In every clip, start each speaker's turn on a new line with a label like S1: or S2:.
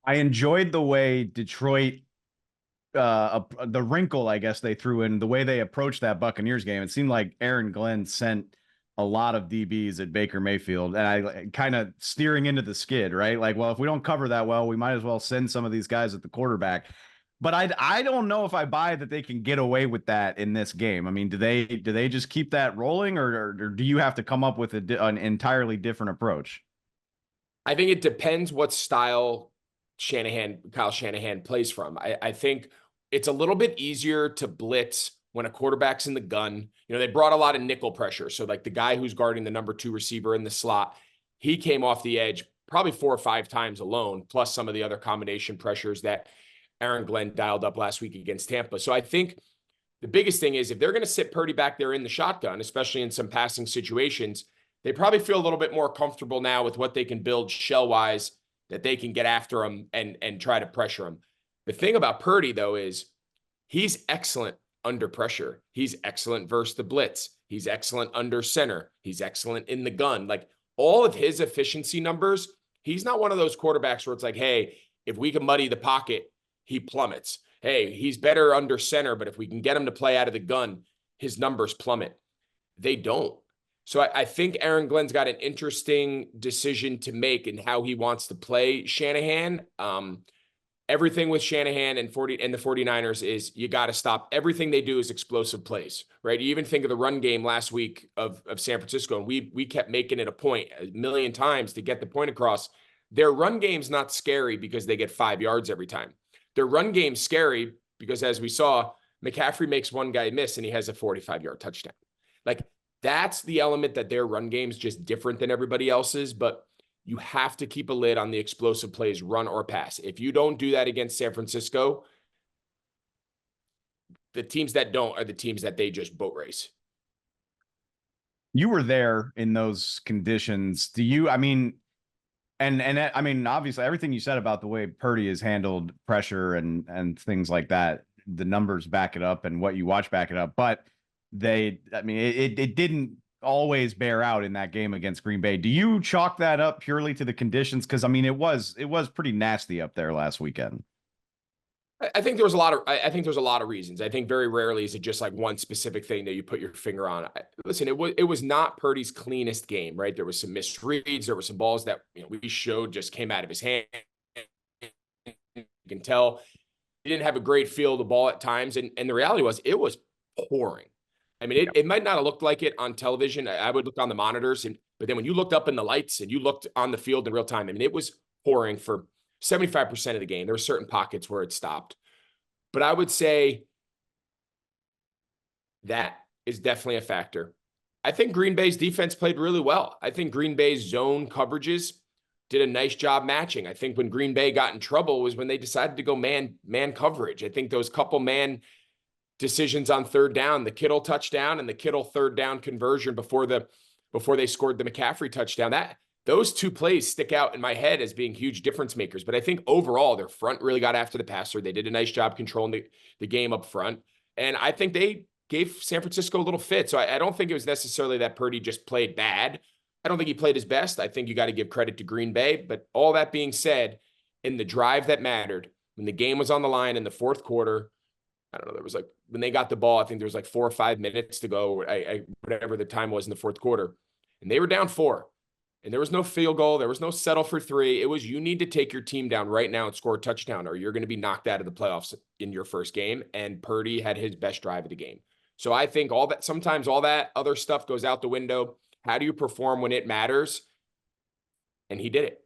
S1: I enjoyed the way Detroit, the wrinkle, I guess they threw in the way they approached that Buccaneers game. It seemed like Aaron Glenn sent a lot of DBs at Baker Mayfield, and I kind of steering into the skid, right? Like, well, if we don't cover that well, we might as well send some of these guys at the quarterback. But I don't know if I buy that they can get away with that in this game. I mean, do they just keep that rolling, or do you have to come up with an entirely different approach?
S2: I think it depends what style Kyle Shanahan plays from. I think it's a little bit easier to blitz when a quarterback's in the gun. They brought a lot of nickel pressure. So like the guy who's guarding the number 2 receiver in the slot, he came off the edge probably 4 or 5 times alone, plus some of the other combination pressures that Aaron Glenn dialed up last week against Tampa. So I think the biggest thing is if they're going to sit Purdy back there in the shotgun, especially in some passing situations, they probably feel a little bit more comfortable now with what they can build shell-wise, that they can get after him and try to pressure him. The thing about Purdy, though, is he's excellent under pressure. He's excellent versus the blitz. He's excellent under center. He's excellent in the gun. Like all of his efficiency numbers, he's not one of those quarterbacks where it's like, hey, if we can muddy the pocket, he plummets. Hey, he's better under center, but if we can get him to play out of the gun, his numbers plummet. They don't. So I think Aaron Glenn's got an interesting decision to make in how he wants to play Shanahan. Everything with Shanahan and the 49ers is you got to stop. Everything they do is explosive plays, right? You even think of the run game last week of San Francisco, and we kept making it a point a million times to get the point across. Their run game's not scary because they get 5 yards every time. Their run game's scary because, as we saw, McCaffrey makes one guy miss and he has a 45-yard touchdown. Like, that's the element that their run game's just different than everybody else's, but you have to keep a lid on the explosive plays, run or pass. If you don't do that against San Francisco, the teams that don't are the teams that they just boat race.
S1: You were there in those conditions. I mean, I mean, obviously everything you said about the way Purdy has handled pressure and things like that, the numbers back it up and what you watch back it up. But I mean, it didn't always bear out in that game against Green Bay. Do you chalk that up purely to the conditions? Because I mean, it was pretty nasty up there last weekend.
S2: I think there was a lot of. I think there's a lot of reasons. I think very rarely is it just like one specific thing that you put your finger on. Listen, it was not Purdy's cleanest game, right? There was some missed reads. There were some balls that we showed just came out of his hand. You can tell he didn't have a great feel of the ball at times, and the reality was it was pouring. I mean, it might not have looked like it on television. I would look on the monitors, but then when you looked up in the lights and you looked on the field in real time, I mean, it was pouring for 75% of the game. There were certain pockets where it stopped. But I would say that is definitely a factor. I think Green Bay's defense played really well. I think Green Bay's zone coverages did a nice job matching. I think when Green Bay got in trouble was when they decided to go man coverage. I think those couple man decisions on third down, the Kittle touchdown and the Kittle third down conversion before they scored the McCaffrey touchdown, those two plays stick out in my head as being huge difference makers. But I think overall their front really got after the passer. They did a nice job controlling the game up front. And I think they gave San Francisco a little fit. So I don't think it was necessarily that Purdy just played bad. I don't think he played his best. I think you got to give credit to Green Bay. But all that being said, in the drive that mattered, when the game was on the line in the fourth quarter, I don't know, there was like, when they got the ball, I think there was like 4 or 5 minutes to go, whatever the time was in the fourth quarter. And they were down 4. And there was no field goal. There was no settle for 3. It was, you need to take your team down right now and score a touchdown, or you're going to be knocked out of the playoffs in your first game. And Purdy had his best drive of the game. So I think sometimes all that other stuff goes out the window. How do you perform when it matters? And he did it.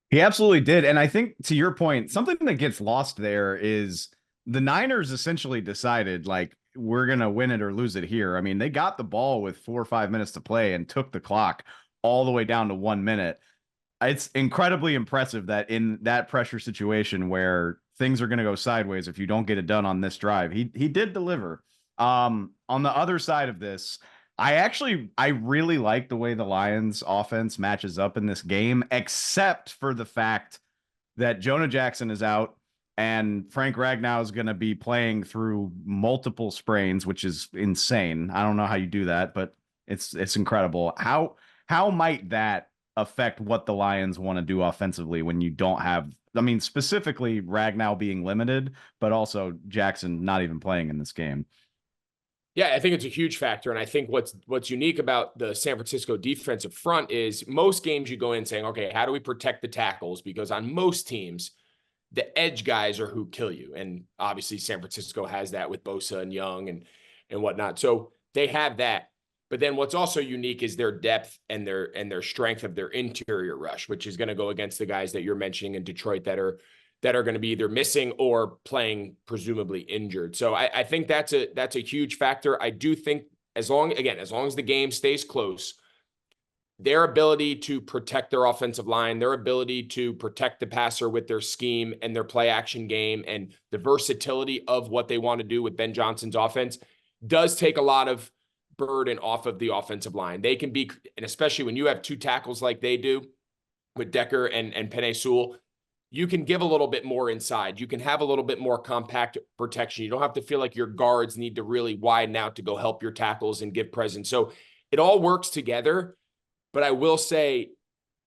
S1: He absolutely did. And I think, to your point, something that gets lost there is the Niners essentially decided, like, we're going to win it or lose it here. I mean, they got the ball with 4 or 5 minutes to play and took the clock all the way down to 1 minute. It's incredibly impressive that in that pressure situation where things are going to go sideways if you don't get it done on this drive, he did deliver. On the other side of this, I really like the way the Lions offense matches up in this game, except for the fact that Jonah Jackson is out and Frank Ragnow is going to be playing through multiple sprains, which is insane. I don't know how you do that, but it's incredible. How might that affect what the Lions want to do offensively when you don't have, I mean, specifically Ragnow being limited, but also Jackson not even playing in this game.
S2: Yeah, I think it's a huge factor. And I think what's unique about the San Francisco defensive front is most games you go in saying, okay, how do we protect the tackles? Because on most teams, the edge guys are who kill you. And obviously San Francisco has that with Bosa and Young and whatnot. So they have that. But then what's also unique is their depth and their strength of their interior rush, which is going to go against the guys that you're mentioning in Detroit that are going to be either missing or playing presumably injured. So I think that's a huge factor. I do think as long as the game stays close, their ability to protect their offensive line, their ability to protect the passer with their scheme and their play action game, and the versatility of what they want to do with Ben Johnson's offense does take a lot of burden off of the offensive line. They can be, and especially when you have two tackles like they do with Decker and Penei Sewell, you can give a little bit more inside. You can have a little bit more compact protection. You don't have to feel like your guards need to really widen out to go help your tackles and give presence. So it all works together. But I will say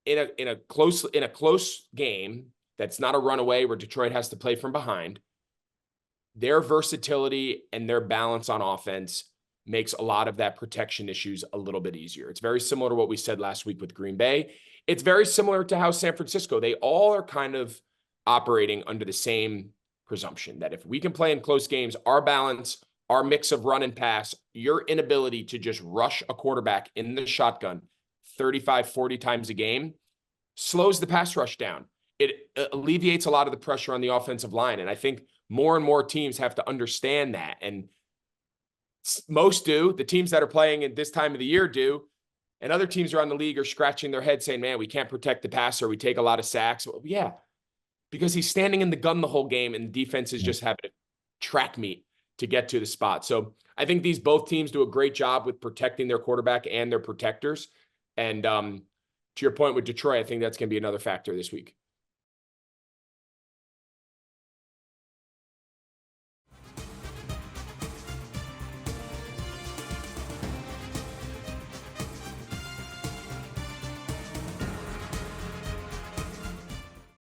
S2: in a close game that's not a runaway where Detroit has to play from behind, their versatility and their balance on offense makes a lot of that protection issues a little bit easier. It's very similar to what we said last week with Green Bay. It's very similar to how San Francisco, they all are kind of operating under the same presumption that if we can play in close games, our balance, our mix of run and pass, your inability to just rush a quarterback in the shotgun 35, 40 times a game slows the pass rush down. It alleviates a lot of the pressure on the offensive line. And I think more and more teams have to understand that. And most do. The teams that are playing at this time of the year do. And other teams around the league are scratching their head saying, man, we can't protect the passer. We take a lot of sacks. Well, yeah, because he's standing in the gun the whole game and the defense is just having a track meet to get to the spot. So I think both teams do a great job with protecting their quarterback and their protectors. And to your point with Detroit, I think that's going to be another factor this week.